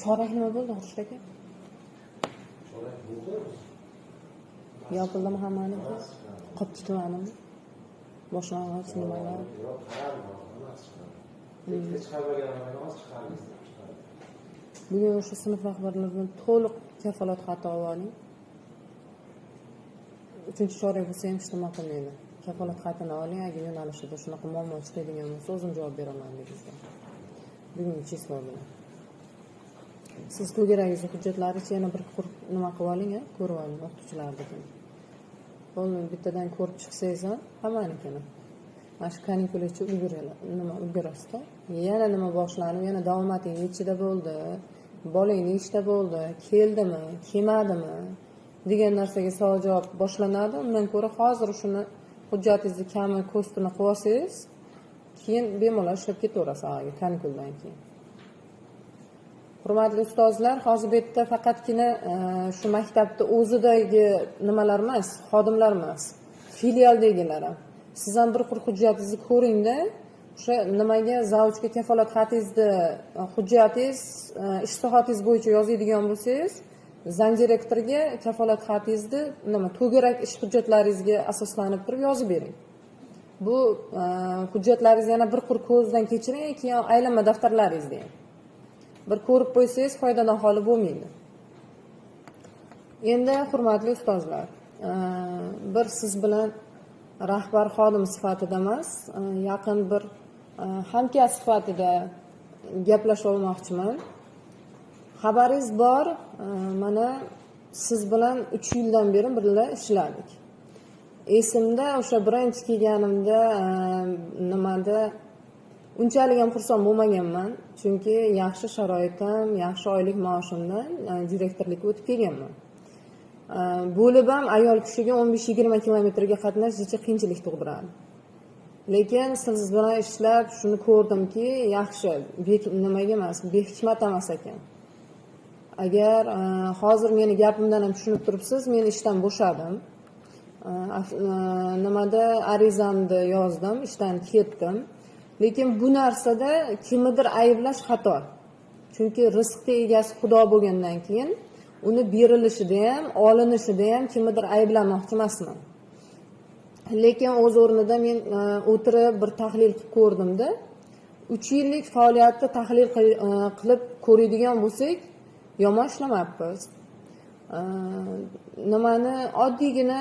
chorak nima bo'ldi Xurshid aka? Chorak bo'ldi. Yopildimi hammaniki? Qopchi tumanimi? Boshlang'ich nimalar? Yo'q, qaralmadi, emas chiqadi. Hech chiqarmaganman emas, chiqaramiz. Bugun o'sha sinf rahbarlaridan to'liq kafolat xati oling. 3-chorak bo'lsa ham hech nima qilmaydi. Kafolat xatini oling, agar yo'nalishida shunaqa muammo chiqadigan bo'lsa, o'zim javob beraman dedingizda. Bugungi chislo bilan. Siz to'garagingiz hujjatlaringizni yana bir nima qilib oling, ko'rib oling o'qituvchilarnikini. Bo'ldi, bittadan ko'rib chiqsangiz ham hammanikini. Mana shu kanikulicha ulgurasizda. Yana nima boshlanib, yana davomating nechida bo'ldi, bolang nechta bo'ldi, keldimi, kelmadimi degan narsaga savol javob boshlanadi. Undan ko'ra hozir shuni hujjatingizni kami ko'stini qilib olsangiz, keyin bemalol ishlab ketaverasiz kanikuldan keyin. Hurmatli ustozlar, hozir bu yerda faqatgina shu maktabda o'zidagi nimalar emas, xodimlar emas, filialdagilar ham. Siz ham bir hujjatingizni ko'ring-da, o'sha nimaga zavjga kafolat xatingizni hujjatingiz, ish sohatingiz bo'yicha yozadigan bo'lsangiz, zang direktoriga kafolat xatingizni to'garak ish hujjatlaringizga asoslanib turib yozib bering. Bu hujjatlaringizni yana bir ko'zdan kechiring, keyin aylanma daftarlaringizni ham bir ko'rib qo'ysangiz foydadan xoli bo'lmaydi. Endi hurmatli ustozlar, bir siz bilan rahbar xodim sifatida emas, yaqin bir hamkasb sifatida gaplashib olmoqchiman. Xabaringiz bor, mana siz bilan 3 yildan beri birga ishladik. Esimda o'sha birinchi kelganimda nimada unchalik ham xursand bo'lmaganman, chunki yaxshi sharoitim, yaxshi oylik maoshimdan direktorlikka o'tib kelganman. Bo'lib ham ayol kishiga 15-20 kilometrga qatnash juda qiyinchilik tug'diradi. Lekin siz bilan ishlab shuni ko'rdimki, yaxshi, nimaga emas, behikmat emas ekan. Agar hozir meni gapimdan ham tushunib turibsiz, men ishdan bo'shadim. Nimada arizamni yozdim, ishdan ketdim. Lekin bu narsada kimnidir ayblash xato. Chunki rizqga egasi Xudo bo'lgandan keyin uni berilishida ham, olinishida ham kimnidir ayblamoqchi emasman. Lekin o'z o'rnida men o'tirib bir tahlil qilib ko'rdimda, 3 yillik faoliyatni tahlil qilib ko'radigan bo'lsak, yomon ishlamabmiz. Nimani oddiygina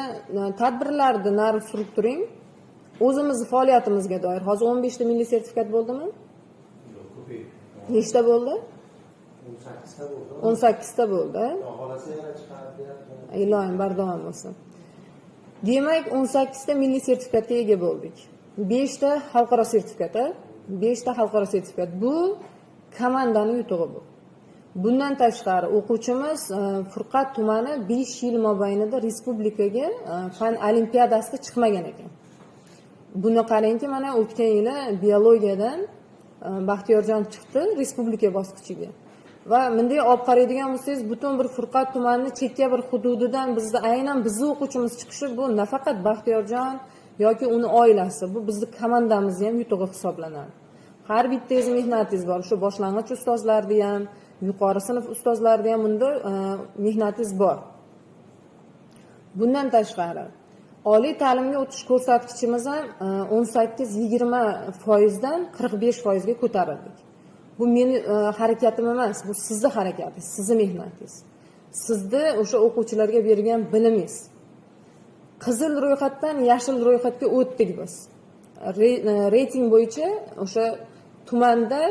tadbirlarni narib surib turing. O'zimizni faoliyatimizga doir hozir 15 ta milliy sertifikat bo'ldimi? Yo'q, ko'paydi. Nechta bo'ldi? 18 ta bo'ldi. 18 ta bo'ldi. Xohlasa yana chiqarib Ilohim bardavom bo'lsin. Demak, 18 ta milliy sertifikatga ega bo'ldik. 5 ta xalqaro sertifikat, 5 ta xalqaro sertifikat. Bu komandaning yutug'i bu. Bundan tashqari o'quvchimiz Furqat tumani 5 yil mobaynida respublikaga fan olimpiadasida chiqmagan ekan. Buni qarangki, mana o'tgan yili biologiyadan Baxtiyorjon chiqdi respublika bosqichiga. Va bunday olib qaraydigan bo'lsangiz, butun bir Furqat tumanining chekka bir hududidan aynan bizning o'quvchimiz chiqishi bu nafaqat Baxtiyorjon yoki uni oilasi, bu bizning komandamizni ham yutug'i hisoblanadi. Har bittangiz mehnatingiz bor. Shu boshlang'ich ustozlarda ham, yuqori sinf ustozlarda ham bunda mehnatingiz bor. Bundan tashqari oliy ta'limga o'tish ko'rsatkichimiz ham 18-20% dan 45% ga ko'tarildik. Bu meni harakatim emas, bu sizning harakatingiz, sizning mehnatingiz. Sizning o'sha o'quvchilarga bergan bilimingiz. Qizil ro'yxatdan yashil ro'yxatga o'tdik biz. Reyting bo'yicha o'sha tumanda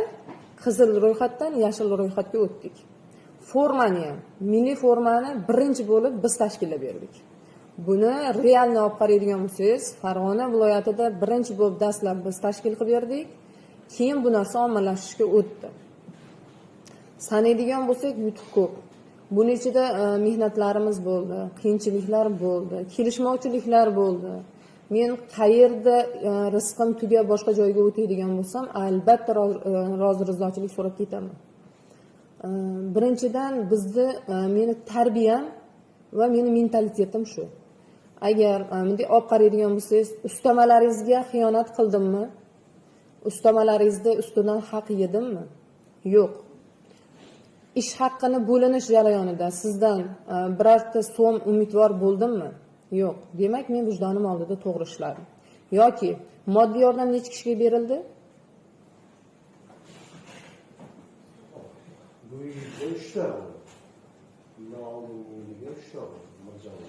qizil ro'yxatdan yashil ro'yxatga o'tdik. Formani ham, milliy formani birinchi bo'lib biz tashkillab berdik. Buni realni olib qaraydigan bo'lsangiz, Farg'ona viloyatida birinchi bo'lib dastlab biz tashkil qilib berdik. Keyin bu narsa ommalashishga o'tdi. Sanaydigan bo'lsak, yutuq ko'p. Buning ichida mehnatlarimiz bo'ldi, qiyinchiliklar bo'ldi, kelishmovchiliklar bo'ldi. Men qayerda rizqim tugab boshqa joyga o'tadigan bo'lsam, albatta rozi-rizochilik so'rab ketaman. Birinchidan bizni meni tarbiyam va meni mentalitetim shu. Agar bunday olib qaraydigan bo'lsangiz, ustamalaringizga xiyonat qildimmi? Ustamalaringizni ustidan haq yedimmi? Yo'q. ish haqqini bo'linish jarayonida sizdan birorta so'm umidvor bo'ldimmi? Yo'q. Demak, men vijdonim oldida to'g'ri ishladim. Yoki moddiy yordam necha kishiga berildi? Bu yilda 3 ta bo'ldi. Bundan oldingi yilga 3 ta bo'ldi. Mirjalol.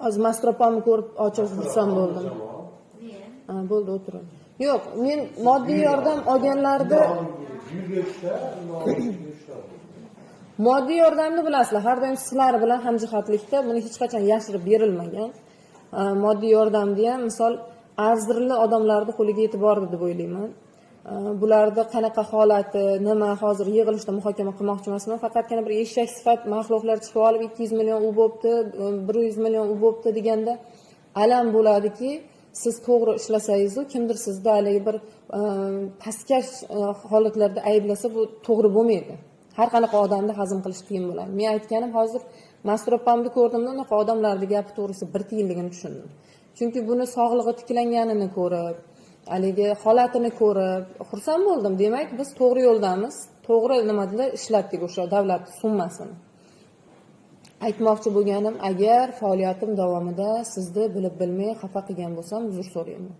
Hozir Mastropamni ko'rib ochilsam bo'ldim. Bo'ldi, o'tiring. Yo'q, men moddiy yordam olganlarda yilga 3 ta, bundan oldingi 3 ta bo'ldi. moddiy yordamni bilasizlar, har doim sizlar bilan hamjihatlikda buni hech qachon yashirib berilmagan. Moddiy yordamni ham misol arzirli odamlarning qo'liga yetib bordi deb o'ylayman. Bularda qanaqa holati, nima hozir yig'ilishda muhokama qilmoqchi emasman, faqatgina bir eshak sifat mahluqlar chiqib olib 200 million u bo'pti, 100 million u bo'pti deganda alam bo'ladiki, siz to'g'ri ishlasangiz, kimdir sizni haligi bir pastkash holatlarda ayblasa, bu to'g'ri bo'lmaydi. Har qanaqa odamni hazm qilish qiyin bo'ladi. Men aytganim hozir Mastropamni ko'rdimda, unaqa odamlarning gapi to'g'risi bir tiyinligini tushundim. Chunki buni sog'lig'i tiklanganini ko'rib, haligi holatini ko'rib xursand bo'ldim. Demak, biz to'g'ri yo'ldamiz. To'g'ri nimalar ishlatdik o'sha davlat summasini. Aytmoqchi bo'lganim, agar faoliyatim davomida sizni bilib bilmay xafa qilgan bo'lsam, uzr so'rayman.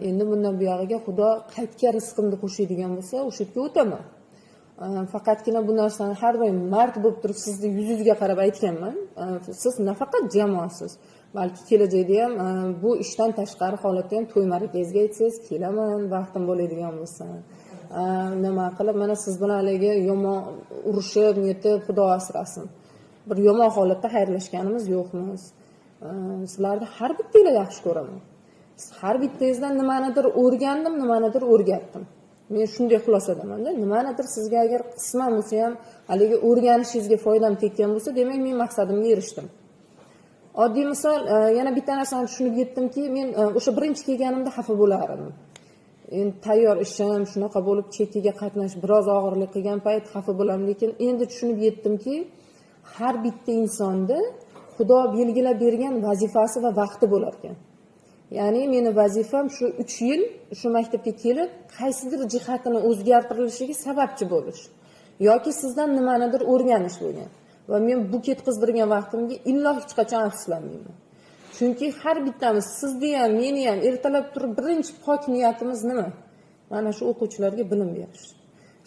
Endi bundan buyog'iga Xudo qaytga rizqimni qo'shadigan bo'lsa, o'sha yerga o'taman. Faqatgina bu narsani har doim mard bo'lib turib sizni yuzingizga qarab aytganman. Siz nafaqat jamoasiz, balki kelajakda ham bu ishdan tashqari holatda ham to'y ma'rakangizga aytsangiz, kelaman, vaqtim bo'ladigan bo'lsa. Nima qilib, mana siz bilan haligi yomon urushib, netib, Xudo asrasin. Bir yomon holatda xayrlashganimiz yo'qmiz. Sizlarni har bittanglar yaxshi ko'raman. Har bittangizdan nimanidir o'rgandim, nimanidir o'rgatdim. Men shunday xulosadaman-da, nimanidir sizga agar qisman bo'lsa ham haligi o'rganishingizga foydam tekkan bo'lsa, demak men maqsadimga erishdim. Oddiy misol, yana bitta narsani tushunib yetdimki, men o'sha birinchi kelganimda xafa bo'lardim. Endi tayyor ishim shunaqa bo'lib chekkiga qatnash biroz og'irlik qilgan payt xafa bo'laman, lekin endi tushunib yetdimki, har bitta insonda Xudo belgilab bergan vazifasi va vaqti bo'lar ekan. Ya'ni meni vazifam shu 3 yil shu maktabga kelib, qaysidir jihatini o'zgartirilishiga sababchi bo'lish yoki sizdan nimanidir o'rganish bo'lgan. Va men bu ketkizdirgan vaqtimga illo hech qachon afsuslanmayman. Chunki har bittamiz, sizni ham, meni ham ertalab turib birinchi pok niyatimiz nima? Mana shu o'quvchilarga bilim berish.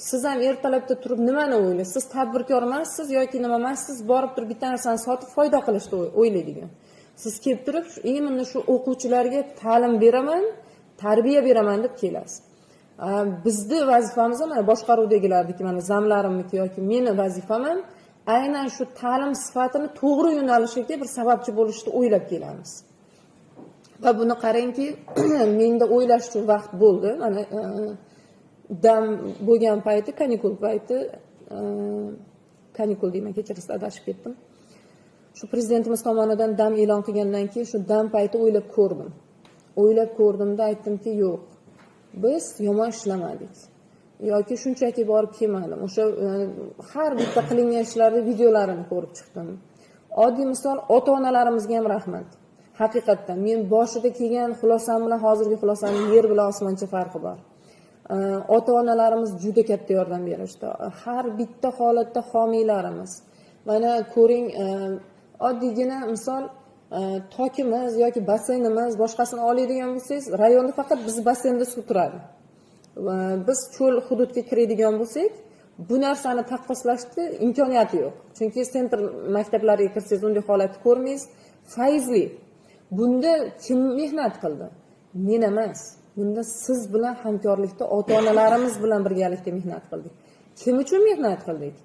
Siz ham ertalabda turib nimani o'ylaysiz? Siz tadbirkor emassiz yoki nima emassiz, borib turib bitta narsani sotib foyda qilishni o'ylaydigan. Siz kelib turib, mana shu o'quvchilarga ta'lim beraman, tarbiya beraman deb kelasiz. Bizni vazifamiz mana boshqaruvdagilarniki, mana zamlarimniki yoki meni vazifam ham aynan shu ta'lim sifatini to'g'ri yo'nalishga bir sababchi bo'lishni o'ylab kelamiz. Va buni qarangki, menda o'ylash uchun vaqt bo'ldi. Mana dam bo'lgan payti, kanikul payti, kanikul deyman, kechirasiz, adashib ketdim. Shu prezidentimiz tomonidan dam e'lon qilgandan keyin shu dam payti o'ylab ko'rdim. O'ylab ko'rdimda aytdimki, yo'q. Biz yomon ishlamadik. Yoki shunchaki borib kelmadim. O'sha har bitta qilingan ishlarning videolarini ko'rib chiqdim. Oddiy misol, ota-onalarimizga ham rahmat. Haqiqatdan men boshida kelgan xulosam bilan hozirgi xulosaning yer bilan osmoncha farqi bor. Ota-onalarimiz juda katta yordam berishdi. Har bitta holatda homiylarimiz. Mana ko'ring, oddiygina misol tokimiz yoki basseynimiz boshqasini oladigan bo'lsangiz, rayonda faqat biz bassenda suv turadi. Biz cho'l hududga kiradigan bo'lsak, bu narsani taqqoslashni imkoniyati yo'q. Chunki sentr maktablariga kirsangiz unday holatni ko'rmaysiz. Faizli. Bunda kim mehnat qildi? Men emas. Bunda siz bilan hamkorlikda ota-onalarimiz bilan birgalikda mehnat qildik. Kim uchun mehnat qildik?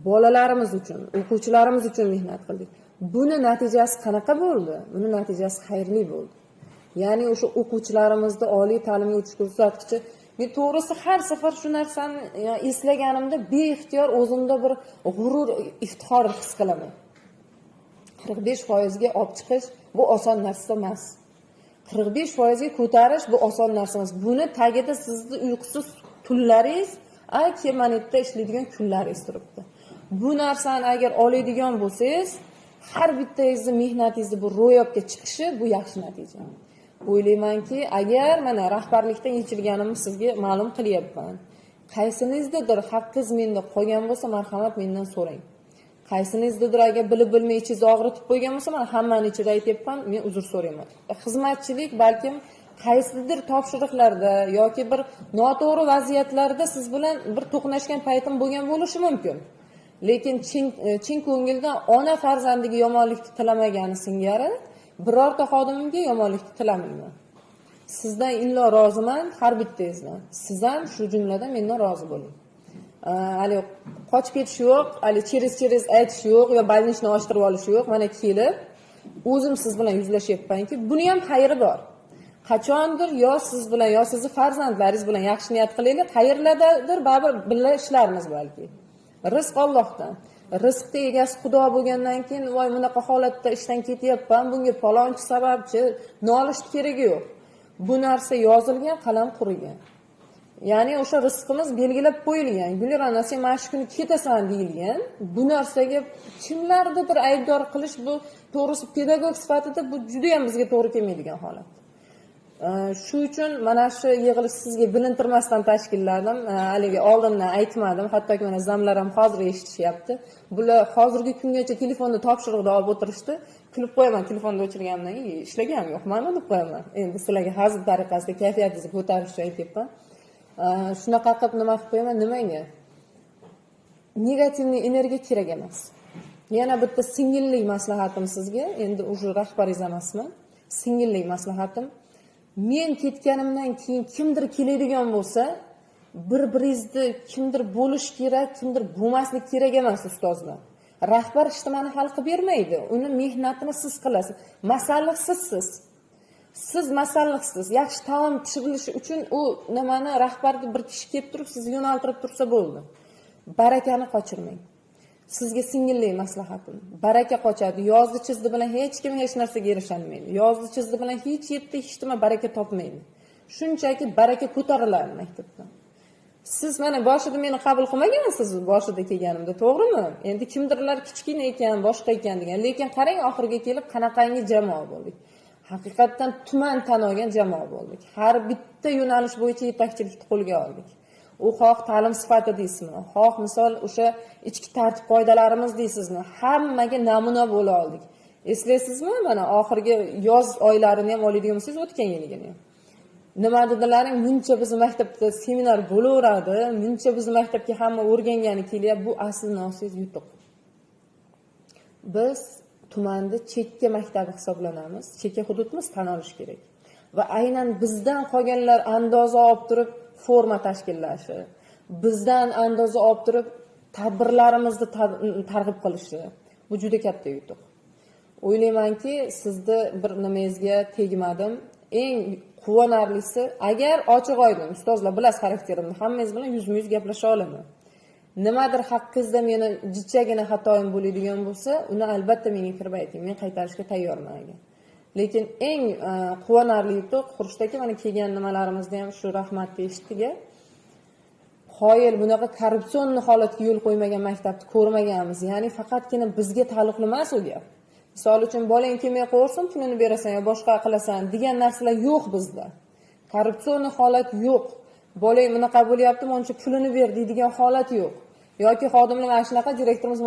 Bolalarimiz uchun, o'quvchilarimiz uchun mehnat qildik. Buni natijasi qanaqa bo'ldi? Buni natijasi xayrli bo'ldi. Ya'ni o'sha o'quvchilarimizni oliy ta'limga o'tish ko'rsatkichi, men to'g'risi har safar shu narsani eslaganimda beixtiyor o'zimda bir g'urur, iftixor his qilaman. 45% ga olib chiqish bu oson narsa emas. 45% ga ko'tarish bu oson narsa emas. Buni tagida sizni uyqusiz tunlaringiz, kemanitda ishlaydigan kunlaringiz turibdi. Bu narsani agar oladigan bo'lsangiz, har bittangizning mehnatingizni bu ro'yobga chiqishi bu yaxshi natija. O'ylaymanki, agar mana rahbarlikdan yechilganimni sizga ma'lum qilyapman. qaysinizdadir haqqingiz menda qolgan bo'lsa, marhamat mendan so'rang. Qaysinizdadir agar bilib bilmay ichingizni og'ritib qo'ygan bo'lsa, men hammani ichida aytyapman, men uzr so'rayman. Xizmatchilik balkim qaysidir topshiriqlarda yoki bir noto'g'ri vaziyatlarda siz bilan bir to'qnashgan paytim bo'lgan bo'lishi mumkin. Lekin chin ko'ngildan ona farzandiga yomonlikni tilamagani singari birorta xodimimga yomonlikni tilamayman. Sizdan illo roziman har bittangizdan. Siz ham shu jumladan mendan rozi bo'ling. Hali qochib ketish yo'q, hali cheris aytish yo'q yo balnichni ochtirib olish yo'q. Mana kelib o'zim siz bilan yuzlashyapmanki, buni ham xayri bor. Qachondir yo siz bilan yo sizni farzandlaringiz bilan yaxshi niyat qilaylik, qayerlardadir baribir birga ishlarmiz balki. Rizq Allohdan. Rizqni egasi Xudo bo'lgandan keyin, voy bunaqa holatda ishdan ketyapman, bunga palonchi sababchi, nolishni keragi yo'q. Bu narsa yozilgan, qalam qurigan. Ya'ni o'sha rizqimiz belgilab qo'yilgan. Gulirona, sen mana shu kuni ketasan deyilgan. Bu narsaga kimlarnidir aybdor qilish bu to'g'risi pedagog sifatida bu juda ham bizga to'g'ri kelmaydigan holat. Shu uchun mana shu yig'ilish sizga bilintirmasdan tashkilladim. Haligi oldindan aytmadim. Hattoki mana zamlar ham hozir eshitishyapti. Bular hozirgi kungacha telefonni topshiriqda olib o'tirishdi. Kulib qo'yaman, telefonni o'chirganimdan keyin ishlaganim yo'q, mana deb qo'yaman. Endi sizlarga hazil tariqasida kayfiyatingizni ko'tarish uchun aytyapman. Shunaqa qilib nima qilib qo'yaman, nimaga? Negativniy energiya kerak emas. Yana bitta singillik maslahatim sizga, endi o'sha rahbaringiz emasman. Singillik maslahatim. Men ketganimdan keyin kimdir keladigan bo'lsa, bir-biringizni kimdir bo'lish kerak, kimdir bo'lmaslik kerak emas ustozlar. Rahbar ijtimoni hal qilib bermaydi. Uni mehnatini siz qilasiz. Masalliqsiz siz. Siz masalliqsiz. Yaxshi taom pishirilishi uchun u nimani rahbarni bir kishi kelib turib, sizni yo'naltirib tursa bo'ldi. Barakani qochirmang. Sizga singillik maslahatim. Baraka qochadi. Yozdi chizdi bilan hech kim hech narsaga erisha olmaydi. Yozdi chizdi bilan hech nima baraka topmaydi. Shunchaki baraka ko'tariladi maktabdan. Siz mana boshida meni qabul qilmagansiz, boshida kelganimda, to'g'rimi? Endi kimdirlar kichkina ekan, boshqa ekan degan. Lekin qarang, oxirga kelib qanaqangi jamoa bo'ldik. Haqiqatdan tuman tan olgan jamoa bo'ldik. Har bitta yo'nalish bo'yicha yetakchilikni qo'lga oldik. U xoh ta'lim sifati deysizmi, xoh misol o'sha ichki tartib qoidalarimiz deysizmi, hammaga namuna bo'la oldik. Eslaysizmi? Mana oxirgi yoz oylarini ham oladigan bo'lsangiz, o'tgan yilgina. Nima dedilaring, muncha biz maktabda seminar bo'laveradi, muncha biz maktabga hamma o'rgangani kelyapti, bu asl nosoz yutuq. Biz tumanda chekka maktabi hisoblanamiz, chekka hududimiz tan olish kerak. Va aynan bizdan qolganlar andoza olib turib forma tashkillashi, bizdan andoza olib turib tadbirlarimizni targ'ib qilishi, bu juda katta yutuq. O'ylaymanki, sizni bir nimangizga tegmadim. Eng quvonarlisi, agar ochiq-oydin, ustozlar bilasiz xarakterimni, hammangiz bilan yuzma-yuz gaplasha olaman. Nimadir haqqingizda meni jichchagina xatoim bo'ladigan bo'lsa, uni albatta menga kirib ayting. Men qaytarishga tayyorman agar. Lekin eng quvonarli yutuq Xurshdagi mana kelgan nimalarimizni ham shu rahmatli eshitdiga. Qoyil bunaqa korrupsion holatga yo'l qo'ymagan maktabni ko'rmaganmiz. Ya'ni faqatgina bizga taalluqli emas u gap. Misol uchun bolang kelmay qo'ysin, pulini berasan yo boshqa qilasan degan narsalar yo'q bizda. Korrupsion holat yo'q. Bolang bunaqa bo'lyapti, mencha pulini ber deydigan holat yo'q. Yoki xodimlar mana shunaqa direktorimiz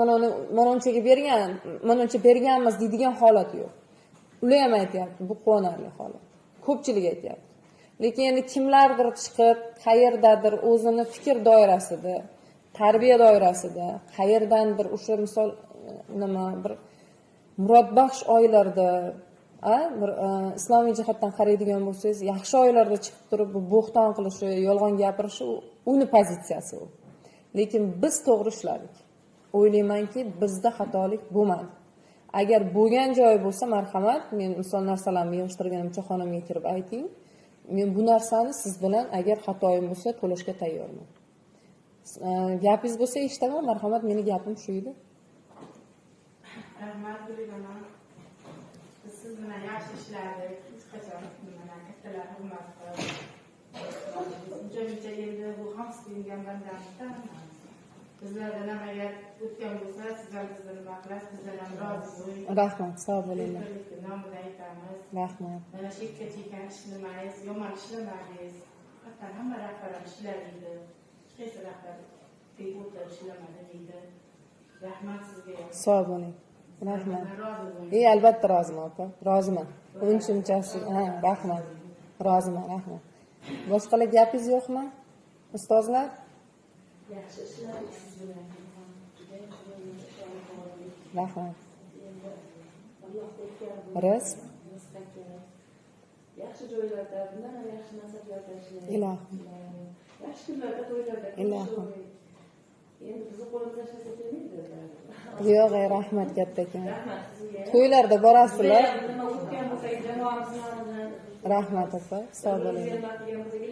mana unchaga bergan, mana uncha berganmiz deydigan holat yo'q. Ular ham aytayapti, bu quvonarli holat. Ko'pchilik aytayapti. Lekin endi kimlardir chiqib, qayerdadir o'zini fikr doirasida, tarbiya doirasida, qayerdandir o'sha misol nima bir murodbaxsh oylarda, bir islomiy jihatdan qaraydigan bo'lsangiz, yaxshi oylarda chiqib turib bu bo'xton qilishi, yolg'on gapirishi uni pozitsiyasi u. Lekin biz to'g'ri ishladik. O'ylaymanki, bizda xatolik bo'lmadi. Agar bo'lgan joy bo'lsa, marhamat, men misol narsalarni yig'ishtirganimcha xonamga kirib ayting. Men bu narsani siz bilan agar xatoyim bo'lsa, to'lashga tayyorman. Gapingiz bo'lsa eshitaman, marhamat, meni gapim shu edi. Rahmat, Gulirona. Siz bilan yaxshi ishlardik. Hech qachon mana kattalar hurmat qilib. Uncha endi bu ham silingan bandamizdan. Bizlardan ham agar o'tgan bo'lsa, sizlar bizdan nima qilasiz, bizdan ham rozi bo'ling. Rahmat, sog' bo'linglar. Nomida aytamiz. Rahmat. Mana shu yerga kelgan ishlamangiz, yomon ishlamadingiz. Hatto hamma rahbarlar ishlaydi. qaysi rahbar o'rtada ishlamadi deydi. Rahmat sizga. Sog' bo'ling. Rahmat. Rozi bo'ling. Albatta roziman opa. Roziman. Unchunchasi, rahmat. Roziman, rahmat. Boshqalar gapingiz yo'qmi? Ustozlar? Yaxshi ishladik siz bilan. Rahmat. Rizq. Yaxshi joylarda, bundan ham yaxshi narsalarda ishlaymiz. Ilohim. Yaxshi kunlarda, to'ylarda. Ilohim. Endi bizni qo'limizdan ishlasa kelmaydi. Yo'q, rahmat kattakan. Rahmat sizga. To'ylarda borasizlar. Nima o'tgan bo'lsa, jamoamiz nomidan Rahmat opa, sog' bo'ling.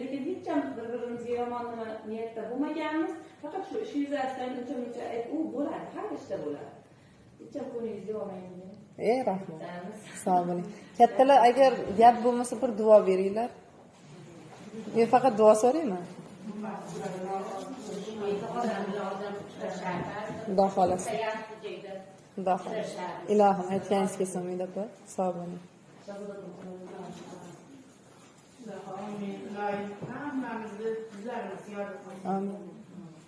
lekin hech ham bir-birimizga yomon niyatda bo'lmaganmiz. Faqat shu ish yuzasidan uncha u bo'ladi, har ishda bo'ladi. Hech ham ko'nglingizga olmaydi. Rahmat. Sog' bo'ling. Kattalar agar gap bo'lmasa bir duo beringlar. Men faqat duo so'rayman. Xudo xolasa. Xudo xolasa. Ilohim aytganingiz kelsin Umid opa. Sog' bo'ling. Amin. Ilohim hammamizni bizlarni ziyorat qilsin. Amin.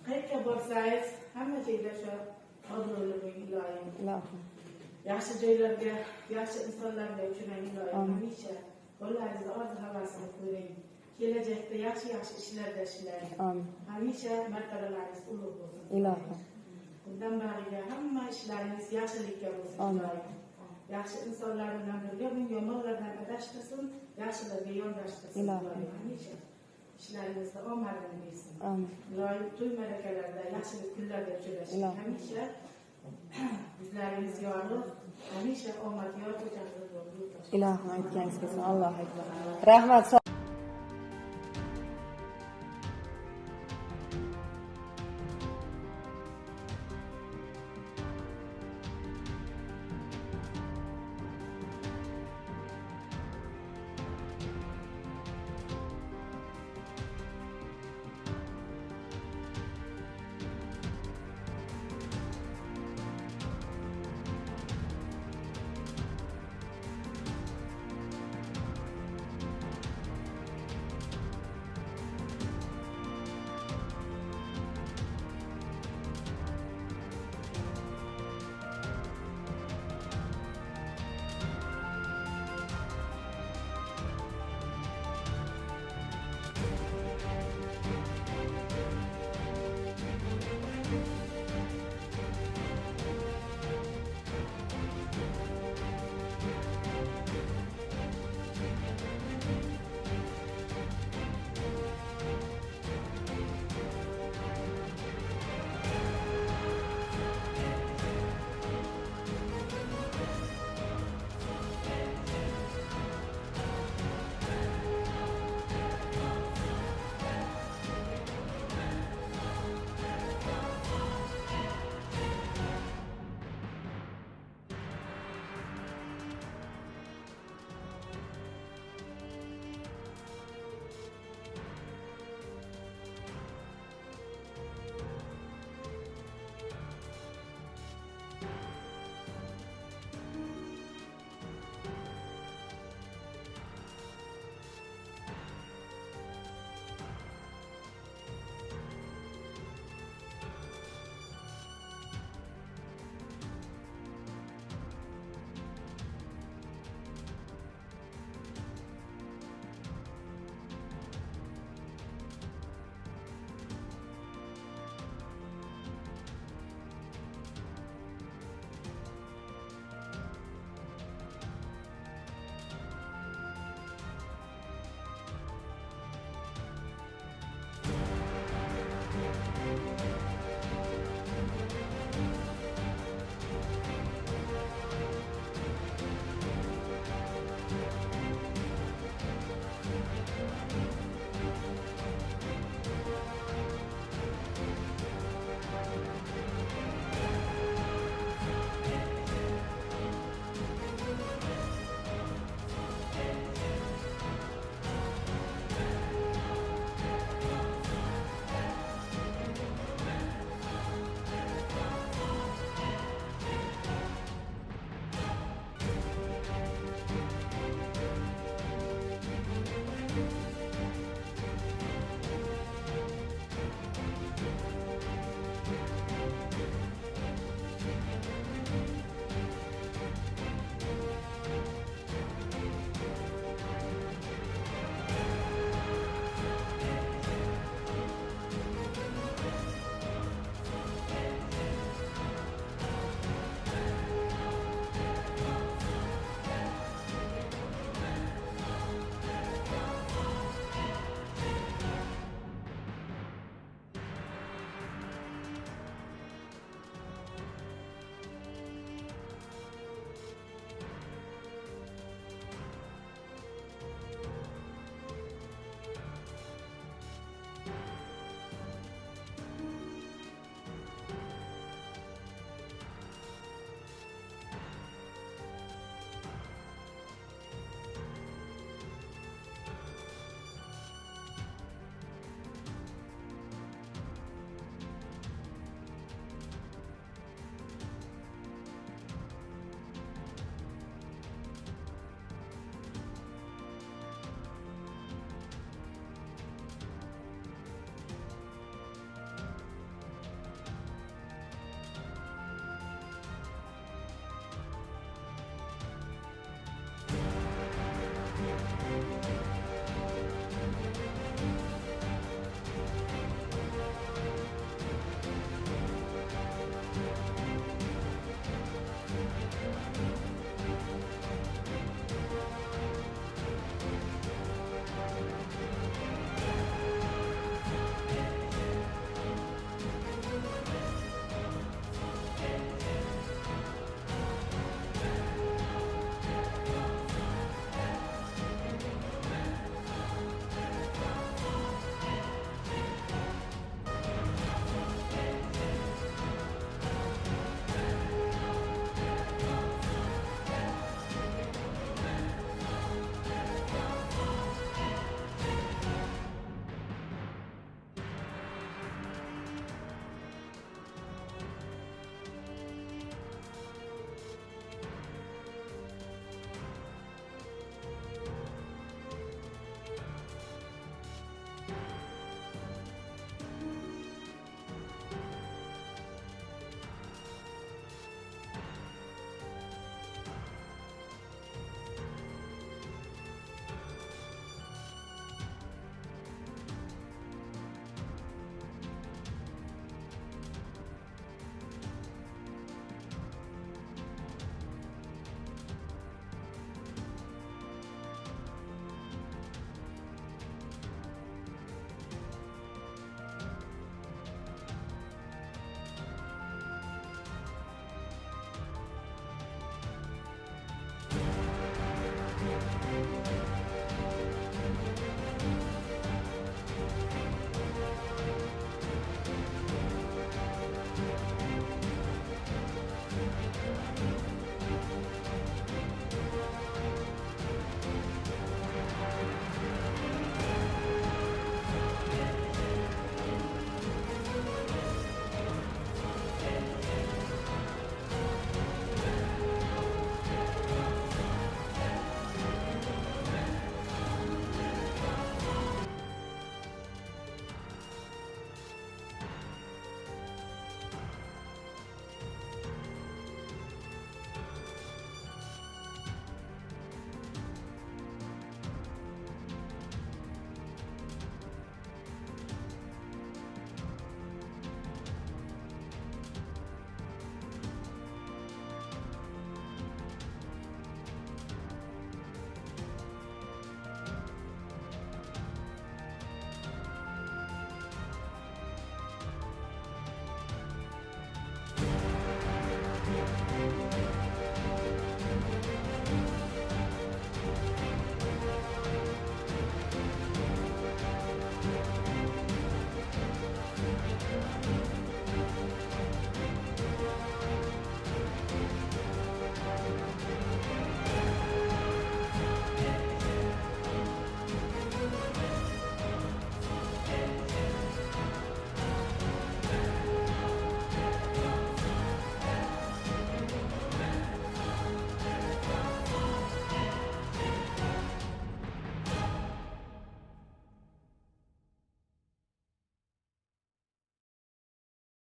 Qayerga borsangiz, hamma joyda shu odillik bo'ling ilohim. Ilohim. Yaxshi joylarga, yaxshi insonlarga uchrang ilohim. Hamisha qo'llaringizni orzu havasini ko'ring. Kelajakda yaxshi ishlarda ishlang. Amin. Hamisha martabalaringiz ulug' bo'lsin. Ilohim. Bundan beriga hamma ishlaringiz yaxshilikka bo'lsin. Amin. Yaxshi insonlar bilan birga yomonlardan adashtirsin, yaxshilarga yondashtirsin. Ilohim. Hamisha ishlaringizda omadini bersin. Amin. Ilohim to'y ma'rakalarda, yaxshilik kunlarda uchrashing. Hamisha yuzlaringiz yorug', hamisha omad yor ko'chasiz bo'lsin. Ilohim aytganingiz kelsin. Allohu akbar. Rahmat.